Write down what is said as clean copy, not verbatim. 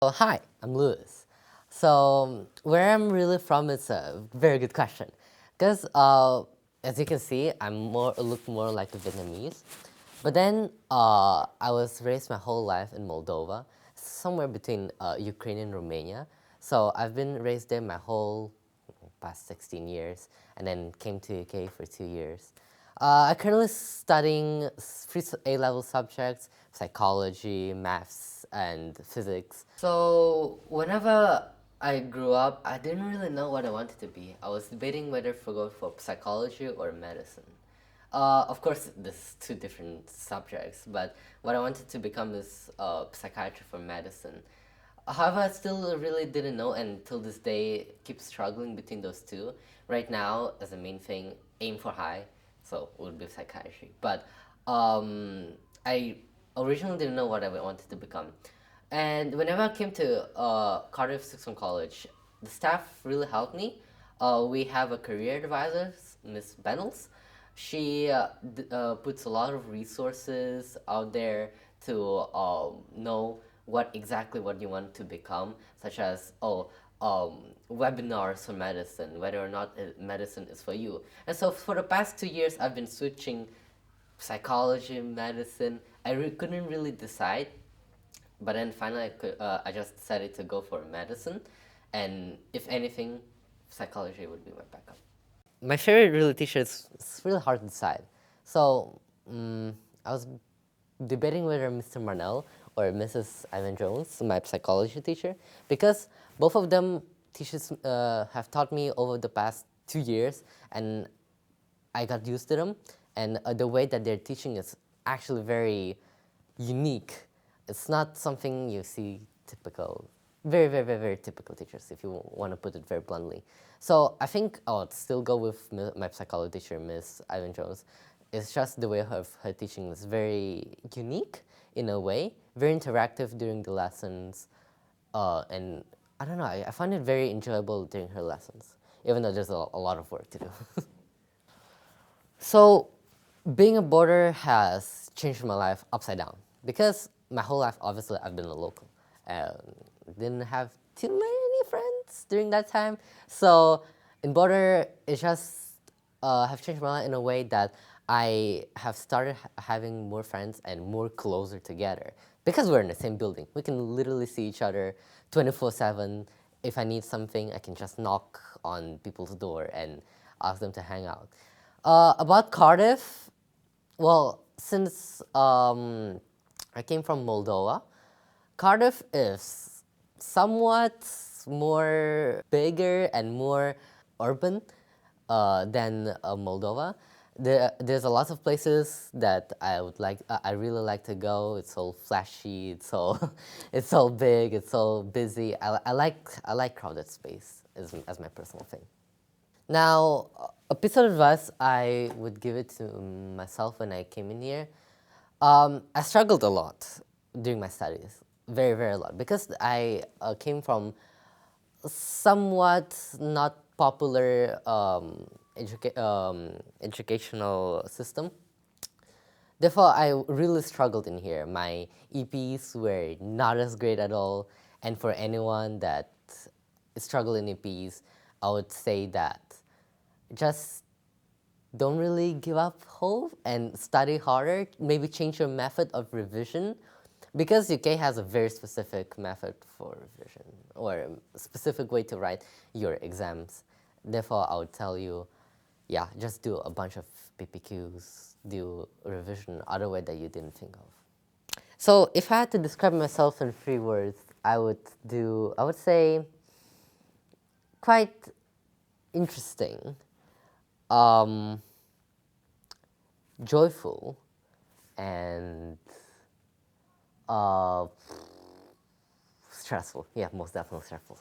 Oh, hi, I'm Louis. So, where I'm really from is a very good question. Because, as you can see, look more like a Vietnamese. But then, I was raised my whole life in Moldova, somewhere between Ukraine and Romania. So, I've been raised there my whole past 16 years, and then came to UK for 2 years. I'm currently studying three A-level subjects: psychology, maths, and physics. So whenever I grew up, I didn't really know what I wanted to be. I was debating whether to go for psychology or medicine. Of course, there's two different subjects, but what I wanted to become is psychiatry for medicine. However, I still really didn't know, and till this day, keep struggling between those two. Right now, as a main thing, aim for high, so it would be psychiatry. But I originally didn't know what I wanted to become. And whenever I came to Cardiff Sixth Form College, the staff really helped me. We have a career advisor, Miss Bennels. She puts a lot of resources out there to know what you want to become, such as webinars for medicine, whether or not medicine is for you. And so for the past 2 years, I've been switching psychology, medicine. Couldn't really decide, but then finally I just decided to go for medicine, and if anything, psychology would be my backup. My favorite really teacher is it's really hard to decide. So I was debating whether Mr. Marnell or Mrs. Ivan Jones, my psychology teacher, because both of them teachers have taught me over the past 2 years, and I got used to them. And the way that they're teaching is actually very unique. It's not something you see typical, very typical teachers, if you want to put it very bluntly. So I think I would still go with my psychology teacher, Miss Ivan Jones. It's just the way of her teaching is very unique in a way, very interactive during the lessons, and I don't know, I find it very enjoyable during her lessons, even though there's a lot of work to do. So, being a boarder has changed my life upside down because my whole life, obviously, I've been a local and didn't have too many friends during that time. So, in boarder, it just have changed my life in a way that I have started having more friends and more closer together because we're in the same building. We can literally see each other 24/7. If I need something, I can just knock on people's door and ask them to hang out. About Cardiff, well, since I came from Moldova, Cardiff is somewhat more bigger and more urban than Moldova. There's a lot of places that I really like to go. It's all flashy. It's all, it's all big. It's all busy. I like crowded space as my personal thing. Now, a piece of advice I would give it to myself when I came in here. I struggled a lot during my studies, very a lot, because I came from somewhat not popular educational system. Therefore, I really struggled in here. My EPs were not as great at all, and for anyone that struggle in EPs, I would say that just don't really give up hope and study harder. Maybe change your method of revision, because UK has a very specific method for revision or a specific way to write your exams. Therefore, I would tell you, yeah, just do a bunch of PPQs, do revision other way that you didn't think of. So if I had to describe myself in 3 words, I would say quite interesting, um, joyful, and uh, stressful. Yeah, most definitely stressful.